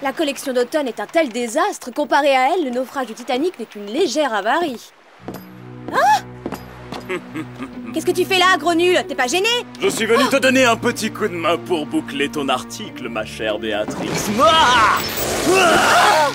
La collection d'automne est un tel désastre. Comparé à elle, le naufrage du Titanic n'est qu'une légère avarie. Ah! Qu'est-ce que tu fais là, gros nul? T'es pas gêné? Je suis venu te donner un petit coup de main pour boucler ton article, ma chère Béatrice. Ah! Ah!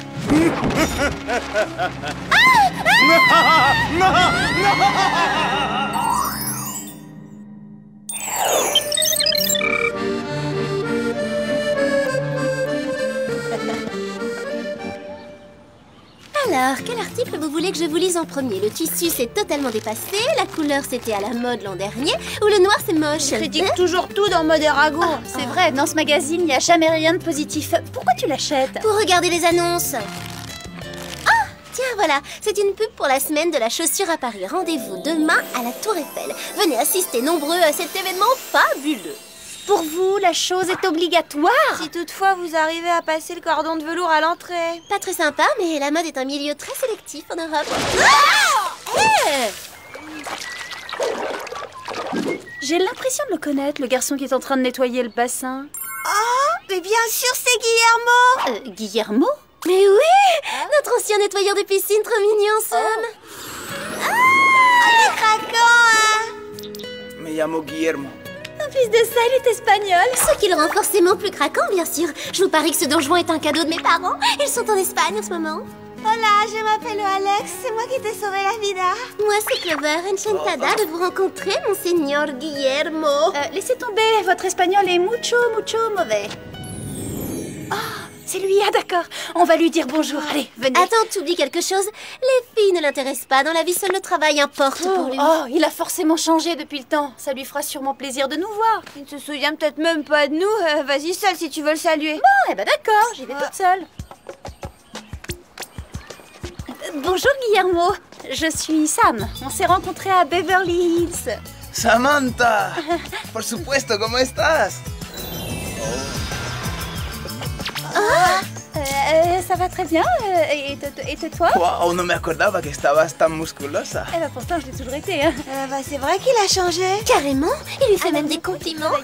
Alors, quel article vous voulez que je vous lise en premier? Le tissu s'est totalement dépassé, la couleur c'était à la mode l'an dernier, ou le noir c'est moche? Je critique toujours tout dans Mode Erago. C'est vrai, dans ce magazine, il n'y a jamais rien de positif. Pourquoi tu l'achètes? Pour regarder les annonces. Ah, tiens, voilà, c'est une pub pour la semaine de la chaussure à Paris. Rendez-vous demain à la Tour Eiffel. Venez assister nombreux à cet événement fabuleux. Pour vous, la chose est obligatoire. Si toutefois vous arrivez à passer le cordon de velours à l'entrée. Pas très sympa, mais la mode est un milieu très sélectif en Europe. J'ai l'impression de le connaître, le garçon qui est en train de nettoyer le bassin. Oh, mais bien sûr, c'est Guillermo. Guillermo? Mais oui, notre ancien nettoyeur de piscine, trop mignon, Sam. Il est craquant, hein. Me llamo Guillermo. Un fils de ça, il est espagnol. Ce qui le rend forcément plus craquant, bien sûr. Je vous parie que ce Don Juan est un cadeau de mes parents. Ils sont en Espagne en ce moment. Hola, je m'appelle Alex. C'est moi qui t'ai sauvé la vida. Moi, c'est Clover, enchantada de vous rencontrer, mon señor Guillermo. Laissez tomber, votre espagnol est mucho mauvais. Ah, c'est lui, ah d'accord. On va lui dire bonjour, allez, venez. Attends, tu oublies quelque chose? Les filles ne l'intéressent pas. Dans la vie, seul le travail importe pour lui. Oh, il a forcément changé depuis le temps. Ça lui fera sûrement plaisir de nous voir. Il ne se souvient peut-être même pas de nous. Vas-y seul si tu veux le saluer. Bon, eh ben d'accord, j'y vais toute seule. Bonjour Guillermo, je suis Sam. On s'est rencontrés à Beverly Hills. Samantha! Por supuesto, ¿cómo estás? Ça va très bien. Et toi? Wow, no me acordaba que estabas tan musculosa. Eh ben pourtant, je l'ai toujours été. Hein. C'est vrai qu'il a changé. Carrément, il lui fait même des compliments.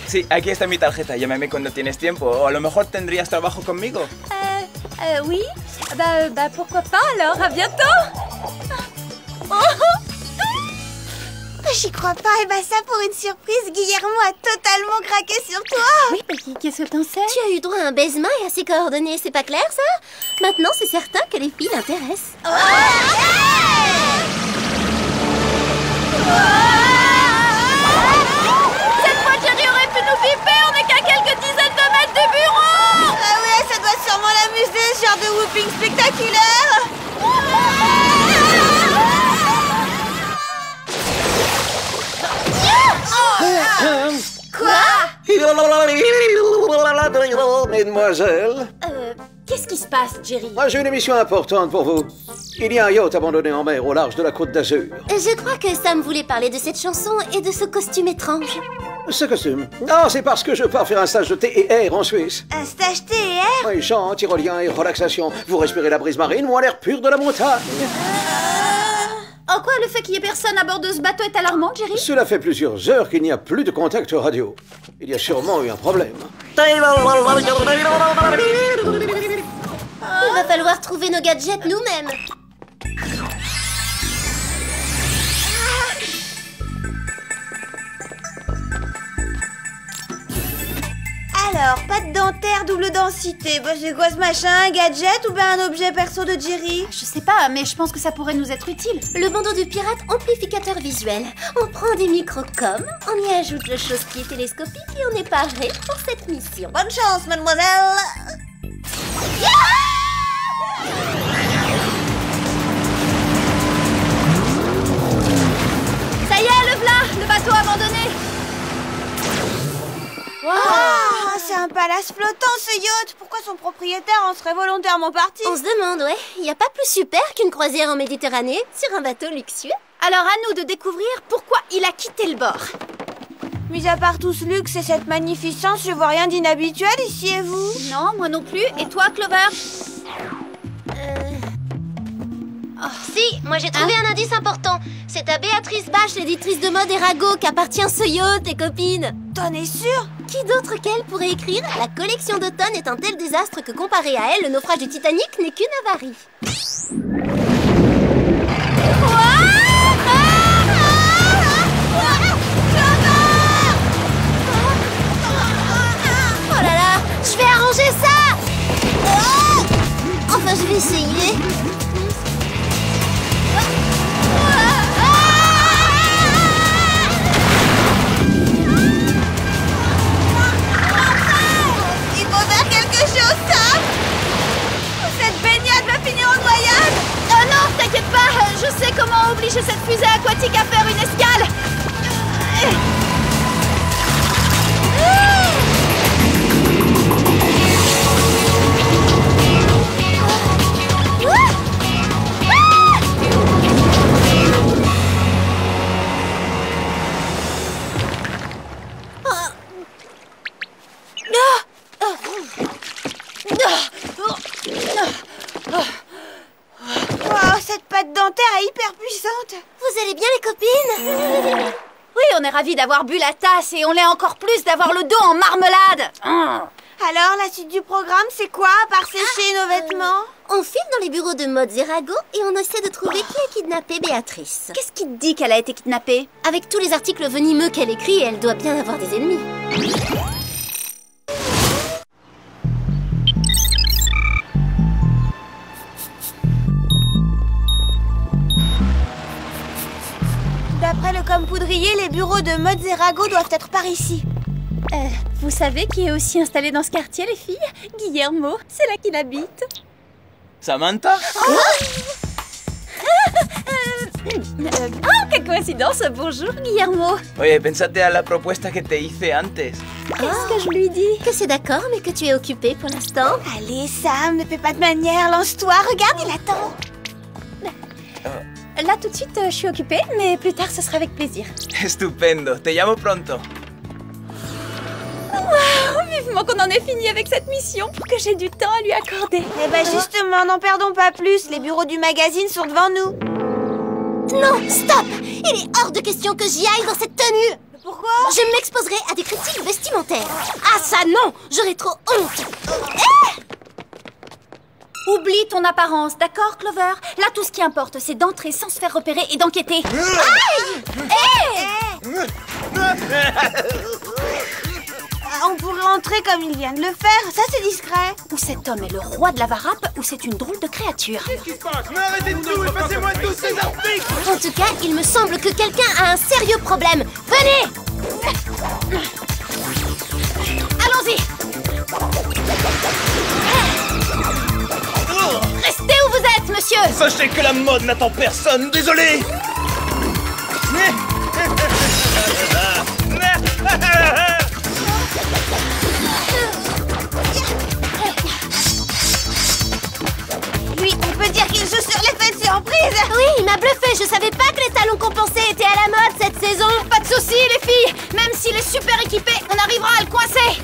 Sí, aquí está mi tarjeta. Llámame cuando tienes tiempo. O a lo mejor tendrías trabajo conmigo. Oui. Bah pourquoi pas alors, à bientôt. J'y crois pas. Et bah ça, pour une surprise, Guillermo a totalement craqué sur toi. Oui, mais qu'est-ce que t'en sais? Tu as eu droit à un baisement et à ses coordonnées, c'est pas clair ça? Maintenant, c'est certain que les filles l'intéressent. Cette fois, Jerry aurait pu nous piper. On est qu'à quelques dizaines de mètres du bureau. Ah ouais, ça doit sûrement l'amuser, ce genre de whooping spectaculaire. Mademoiselle, Qu'est-ce qui se passe, Jerry? moi j'ai une émission importante pour vous. Il y a un yacht abandonné en mer au large de la Côte d'Azur. Je crois que Sam voulait parler de cette chanson et de ce costume étrange. Ce costume? Ah, c'est parce que je pars faire un stage de thé et air en Suisse. Un stage TR. Oui, chant, tyrolien et relaxation. Vous respirez la brise marine ou l'air pur de la montagne. En quoi le fait qu'il y ait personne à bord de ce bateau est alarmant, Jerry? Cela fait plusieurs heures qu'il n'y a plus de contact radio. Il y a sûrement eu un problème. Il va falloir trouver nos gadgets nous-mêmes. Alors, pâte dentaire, double densité. Bah, c'est quoi ce machin? Un gadget ou bien un objet perso de Jerry? Je sais pas, mais je pense que ça pourrait nous être utile. Le bandeau du pirate amplificateur visuel. On prend des microcom, on y ajoute le chausse-pied télescopique et on est paré pour cette mission. Bonne chance, mademoiselle. Ça y est, le v'là, le bateau abandonné. Ah, c'est un palace flottant, ce yacht. Pourquoi son propriétaire en serait volontairement parti? On se demande, ouais, il n'y a pas plus super qu'une croisière en Méditerranée sur un bateau luxueux. Alors à nous de découvrir pourquoi il a quitté le bord. Mis à part tout ce luxe et cette magnificence, je vois rien d'inhabituel ici, et vous? Non, moi non plus. Et toi, Clover? Si, moi j'ai trouvé un indice important. C'est à Béatrice Bache, l'éditrice de mode Erago, qu'appartient ce yacht, tes copines. T'en es sûre? Qui d'autre qu'elle pourrait écrire « La collection d'automne est un tel désastre que comparé à elle, le naufrage du Titanic n'est qu'une avarie ». Oh là là, je vais arranger ça. Enfin, je vais essayer. Il faut faire quelque chose, Sam. Cette baignade va finir en noyade. Oh non, t'inquiète pas, je sais comment obliger cette fusée aquatique à faire une escale. Wow, cette pâte dentaire est hyper puissante. Vous allez bien, les copines? Oui, on est ravis d'avoir bu la tasse et on l'est encore plus d'avoir le dos en marmelade. Alors, la suite du programme, c'est quoi, à part sécher nos vêtements? On file dans les bureaux de Maud Zerago et on essaie de trouver qui a kidnappé Béatrice. Qu'est-ce qui te dit qu'elle a été kidnappée? Avec tous les articles venimeux qu'elle écrit, elle doit bien avoir des ennemis. D'après le compoudrier, les bureaux de Maud Zerago doivent être par ici. Vous savez qui est aussi installé dans ce quartier, les filles? Guillermo, c'est là qu'il habite. Samantha? Oh, quelle coïncidence! Bonjour, Guillermo. Oye, pensate a la propuesta que te hice antes. Qu'est-ce que je lui dis? Que c'est d'accord, mais que tu es occupée pour l'instant. Allez, Sam, ne fais pas de manière, lance-toi, regarde, il attend. Là, tout de suite, je suis occupée, mais plus tard, ce sera avec plaisir. Estupendo, te llamo pronto. Vivement qu'on en ait fini avec cette mission pour que j'ai du temps à lui accorder. Eh ben justement, n'en perdons pas plus, les bureaux du magazine sont devant nous. Non, stop! Il est hors de question que j'y aille dans cette tenue. Pourquoi? Je m'exposerai à des critiques vestimentaires. Ah ça non! J'aurais trop honte. Oublie ton apparence, d'accord, Clover? Là, tout ce qui importe, c'est d'entrer sans se faire repérer et d'enquêter. On pourrait entrer comme il vient de le faire, ça c'est discret. Ou cet homme est le roi de la varap, ou c'est une drôle de créature. Qu'est-ce qui se passe? Mais arrêtez de tout, passez-moi tous ces articles! En tout cas, il me semble que quelqu'un a un sérieux problème. Venez! Allons-y! Restez où vous êtes, monsieur! Sachez que la mode n'attend personne, désolé. Lui, on peut dire qu'il joue sur l'effet de surprise. Oui, il m'a bluffé. Je savais pas que les talons compensés étaient à la mode cette saison. Pas de soucis, les filles! Même s'il est super équipé, on arrivera à le coincer!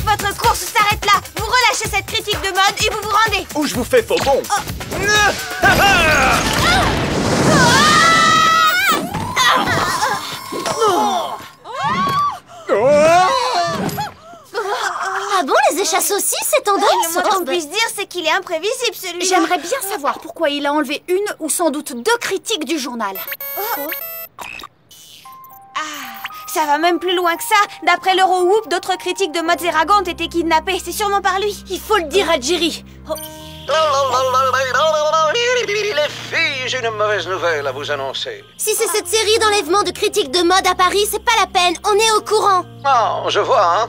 Votre course s'arrête là. Vous relâchez cette critique de mode et vous vous rendez. Ou je vous fais faux bon. Ah bon, les échasses aussi, c'est tendance. Le moins qu'on puisse dire, c'est qu'il est imprévisible celui-là. J'aimerais bien savoir pourquoi il a enlevé une ou sans doute deux critiques du journal. Ça va même plus loin que ça. D'après l'Eurowoop, d'autres critiques de Maud Zerago ont été kidnappées. C'est sûrement par lui. Il faut le dire à Jerry. Les filles, j'ai une mauvaise nouvelle à vous annoncer. Si c'est cette série d'enlèvements de critiques de mode à Paris, c'est pas la peine. On est au courant. Oh, je vois, hein.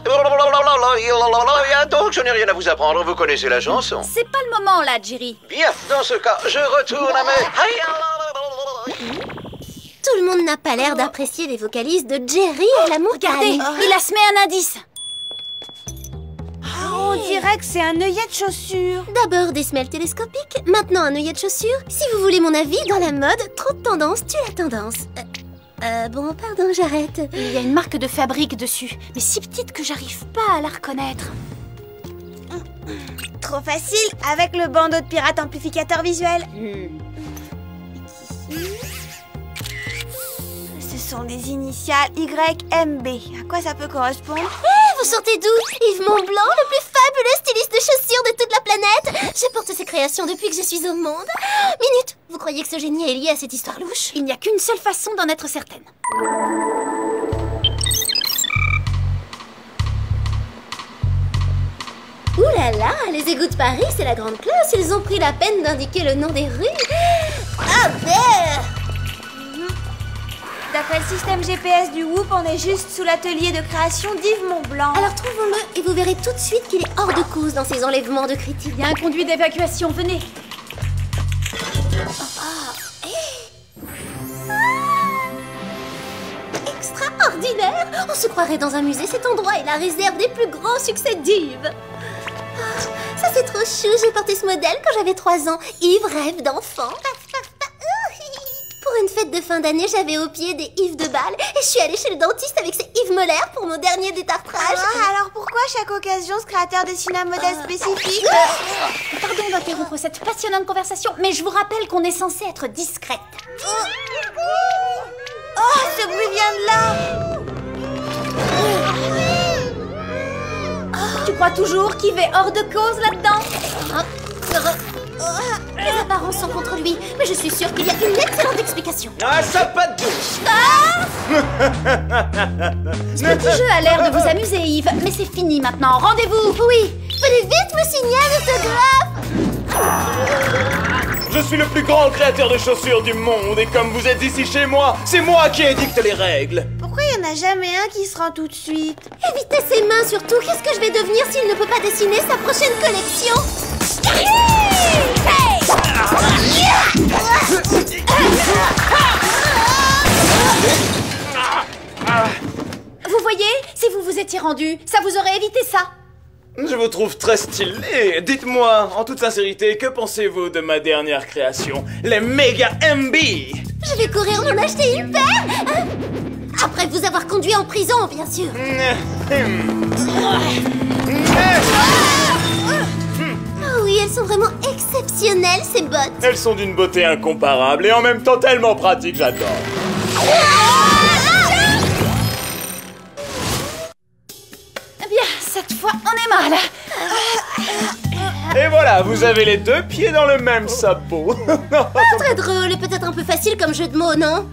Donc, je n'ai rien à vous apprendre, vous connaissez la chanson. C'est pas le moment là, Jerry. Bien, dans ce cas, je retourne à mes... Tout le monde n'a pas l'air d'apprécier les vocalises de Jerry et la Regardez, montagne. il a semé un indice. On dirait que c'est un œillet de chaussure. D'abord des semelles télescopiques, maintenant un œillet de chaussure. Si vous voulez mon avis, dans la mode, trop de tendance tue la tendance. Bon, pardon, j'arrête. Il y a une marque de fabrique dessus, mais si petite que j'arrive pas à la reconnaître. Trop facile avec le bandeau de pirate amplificateur visuel. Ce sont des initiales YMB. À quoi ça peut correspondre? Vous sortez d'où? Yves Montblanc, le plus fabuleux styliste de chaussures de toute la planète. Je porte ses créations depuis que je suis au monde. Minute, vous croyez que ce génie est lié à cette histoire louche? Il n'y a qu'une seule façon d'en être certaine. Ouh là là, les égouts de Paris, c'est la grande classe. Ils ont pris la peine d'indiquer le nom des rues. Ah ben! D'après le système GPS du Whoop, on est juste sous l'atelier de création d'Yves Montblanc. Alors trouvons-le et vous verrez tout de suite qu'il est hors de cause dans ses enlèvements de critiques. Il y a un conduit d'évacuation, venez. Extraordinaire! On se croirait dans un musée. Cet endroit est la réserve des plus grands succès d'Yves. Ça c'est trop chou, j'ai porté ce modèle quand j'avais 3 ans. Yves rêve d'enfant. Pour une fête de fin d'année, j'avais au pied des Yves de balle et je suis allée chez le dentiste avec ces Yves Molaire pour mon dernier détartrage. Alors pourquoi à chaque occasion ce créateur dessine un modèle spécifique? Pardon d'interrompre cette passionnante conversation, mais je vous rappelle qu'on est censé être discrète. Oh, ce bruit vient de là. Tu crois toujours qu'Yves est hors de cause là-dedans? Les apparences sont contre lui, mais je suis sûre qu'il y a une excellente explication. Ah, ça pas de douche. Ce petit jeu a l'air de vous amuser, Yves, mais c'est fini maintenant. Rendez-vous. Oui, venez vite me signer un autographe. Je suis le plus grand créateur de chaussures du monde et comme vous êtes ici chez moi, c'est moi qui édicte les règles. Pourquoi il n'y en a jamais un qui se rend tout de suite? Évitez ses mains surtout. Qu'est-ce que je vais devenir s'il ne peut pas dessiner sa prochaine collection? Vous voyez, si vous vous étiez rendu, ça vous aurait évité ça. Je vous trouve très stylé. Dites-moi, en toute sincérité, que pensez-vous de ma dernière création, les Mega MB? Je vais courir m'en acheter une paire. Après vous avoir conduit en prison, bien sûr. Oh oui, elles sont vraiment exceptionnelles, ces bottes. Elles sont d'une beauté incomparable et en même temps tellement pratiques, j'adore. Bien, cette fois, on est mal. Et voilà, vous avez les 2 pieds dans le même sabot. Très drôle et peut-être un peu facile comme jeu de mots, non?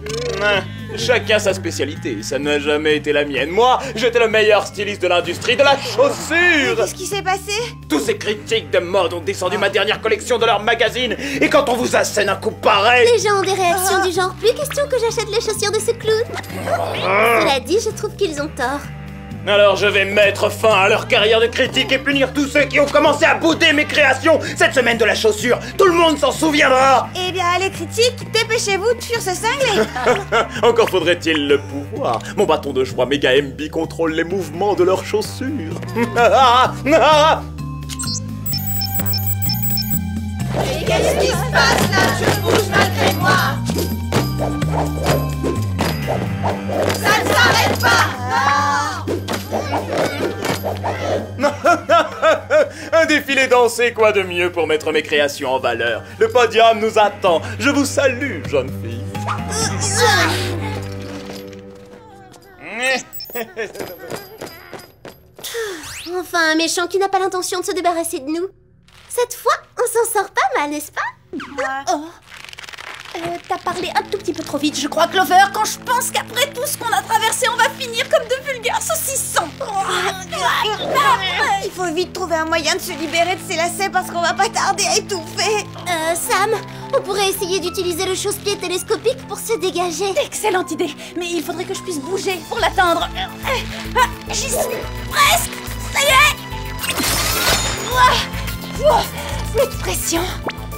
Chacun sa spécialité, ça n'a jamais été la mienne. Moi, j'étais le meilleur styliste de l'industrie de la chaussure. Qu'est-ce qui s'est passé? Tous ces critiques de mode ont descendu ma dernière collection de leur magazine. Et quand on vous assène un coup pareil... Les gens ont des réactions du genre, plus question que j'achète les chaussures de ce clown. Cela dit, je trouve qu'ils ont tort. Alors je vais mettre fin à leur carrière de critique et punir tous ceux qui ont commencé à bouder mes créations cette semaine de la chaussure. Tout le monde s'en souviendra. Eh bien, les critiques, dépêchez-vous de fuir ce cinglé. Encore faudrait-il le pouvoir. Mon bâton de choix Mega MB contrôle les mouvements de leurs chaussures. Et qu'est-ce qui se passe là? Je bouge malgré moi. Ça ne s'arrête pas. Un défilé dansé, quoi de mieux pour mettre mes créations en valeur? Le podium nous attend. Je vous salue, jeune fille. Enfin, un méchant qui n'a pas l'intention de se débarrasser de nous. Cette fois, on s'en sort pas mal, n'est-ce pas? T'as parlé un tout petit peu trop vite, je crois, Clover, quand je pense qu'après tout ce qu'on a traversé, on va finir comme de vulgaires saucissons. Il faut vite trouver un moyen de se libérer de ces lacets parce qu'on va pas tarder à étouffer. Sam, on pourrait essayer d'utiliser le chausse-pied télescopique pour se dégager. Excellente idée, mais il faudrait que je puisse bouger pour l'atteindre. J'y suis presque. Ça y est. Plus de pression.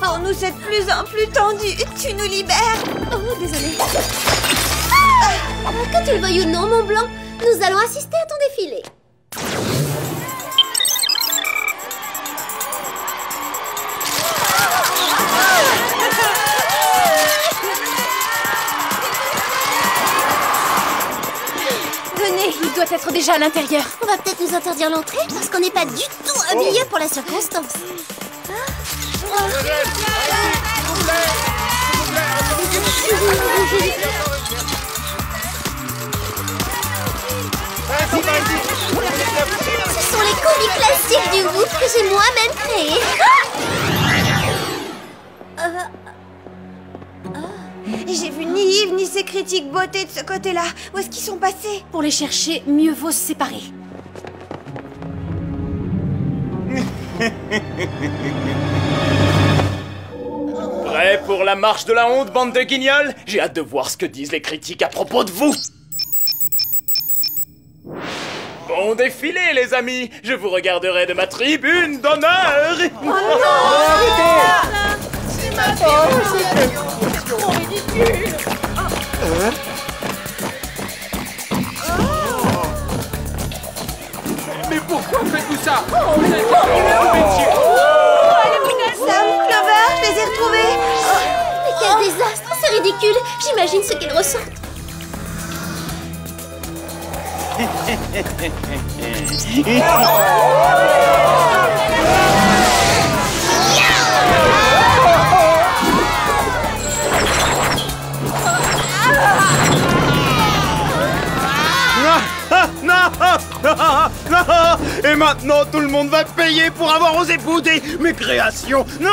Oh, nous c'est de plus en plus tendu. Tu nous libères. Oh, désolée. Que tu le veuilles ou non, mon blanc, nous allons assister à ton défilé. Venez, il doit être déjà à l'intérieur. On va peut-être nous interdire l'entrée parce qu'on n'est pas du tout habillés pour la circonstance. série classique du Whoop que j'ai moi-même créée. J'ai vu ni Yves ni ses critiques beauté de ce côté-là. Où est-ce qu'ils sont passés? Pour les chercher, mieux vaut se séparer. Prêt pour la marche de la honte, bande de guignols? J'ai hâte de voir ce que disent les critiques à propos de vous. Bon défilé, les amis. Je vous regarderai de ma tribune d'honneur. Oh non! C'est ma Mais pourquoi faites-vous ça? Sam, Clover, je les ai retrouvés. Mais quel désastre, c'est ridicule. J'imagine ce qu'ils ressentent. Non! Et maintenant, tout le monde va payer pour avoir osé bouder mes créations. Non!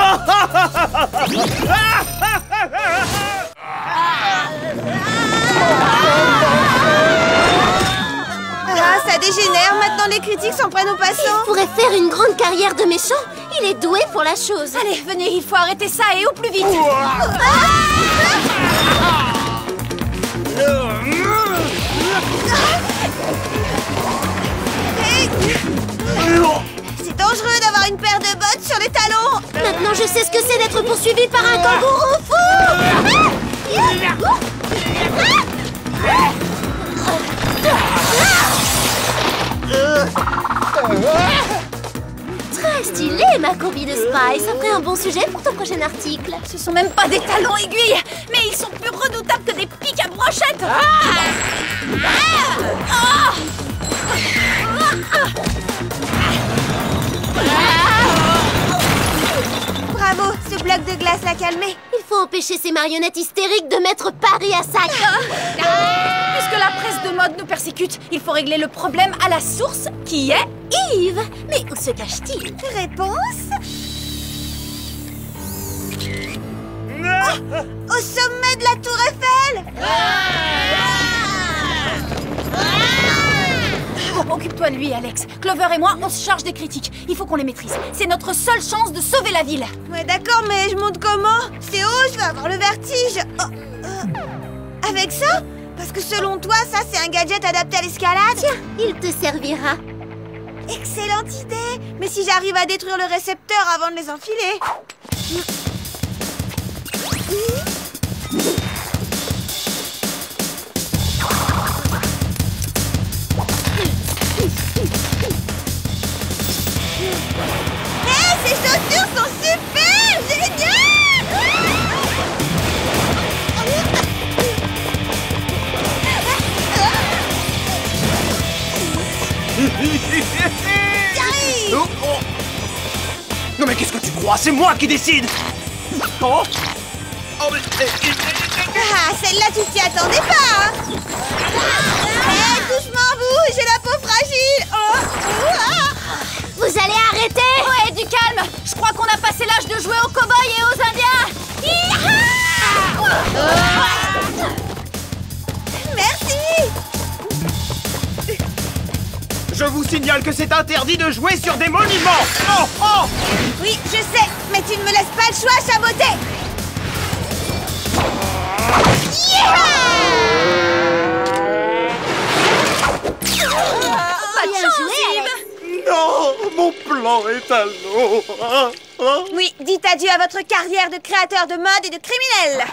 Ah, ça dégénère. Maintenant, les critiques s'en prennent aux passants. Il pourrait faire une grande carrière de méchant. Il est doué pour la chose. Allez, venez, il faut arrêter ça et au plus vite. C'est dangereux d'avoir une paire de bottes sur les talons. Maintenant, je sais ce que c'est d'être poursuivi par un kangourou fou. Très stylé, ma combi de Spy. Ça ferait un bon sujet pour ton prochain article. Ce sont même pas des talons aiguilles, mais ils sont plus redoutables que des pics à brochettes. Bravo, ce bloc de glace l'a calmé. Il faut empêcher ces marionnettes hystériques de mettre Paris à sac. Puisque la presse de mode nous persécute, il faut régler le problème à la source, qui est... Yves, mais où se cache-t-il? Réponse? Au sommet de la tour Eiffel. Bon, occupe-toi de lui, Alex. Clover et moi, on se charge des critiques. Il faut qu'on les maîtrise. C'est notre seule chance de sauver la ville. Ouais, d'accord, mais je monte comment? C'est haut, je vais avoir le vertige. Avec ça? Parce que selon toi, ça, c'est un gadget adapté à l'escalade? Tiens, il te servira. Excellente idée. Mais si j'arrive à détruire le récepteur avant de les enfiler? Ces chaussures sont super! Génial! Non mais qu'est-ce que tu crois? C'est moi qui décide. Oh, Ah, celle-là, tu t'y attendais pas, hein? Doucement, vous! J'ai la peau fragile! Vous allez arrêter? Ouais, du calme. Je crois qu'on a passé l'âge de jouer aux cow-boys et aux indiens. Merci! je vous signale que c'est interdit de jouer sur des monuments. Oh, oh. Oui, je sais, mais tu ne me laisses pas le choix, Chaboté! Bien joué, Alex. Non, mon plan est à l'eau. Oui, dites adieu à votre carrière de créateur de mode et de criminel!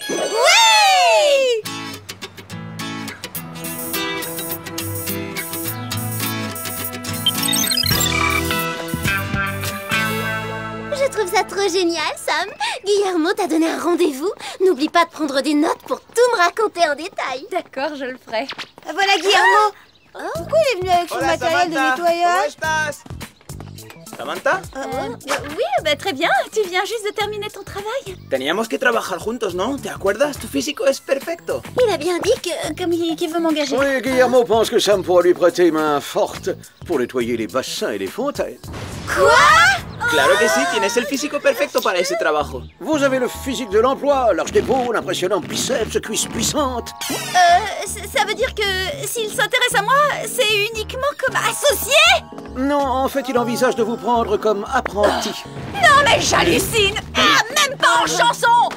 Oui! Je trouve ça trop génial, Sam. Guillermo t'a donné un rendez-vous. N'oublie pas de prendre des notes pour tout me raconter en détail. D'accord, je le ferai. Voilà Guillermo! Pourquoi il est venu avec son matériel de nettoyage? ¿Samantha? Oui, bah, très bien. Tu viens juste de terminer ton travail. Teníamos que trabajar juntos, ¿no? ¿Te acuerdas? Tu físico es perfecto. Il a bien dit que... Comme qui veut m'engager. Oui, Guillermo pense que Sam pourra lui prêter main forte pour nettoyer les bassins et les fontaines. Claro que sí, tienes el físico perfecto para ese trabajo. Vous avez le physique de l'emploi, large d'épaule, impressionnant biceps, cuisses puissantes. Ça veut dire que s'il s'intéresse à moi, c'est uniquement comme associé? Non, en fait, il envisage de vous prendre comme apprenti. Non mais j'hallucine. Ah, même pas en chanson.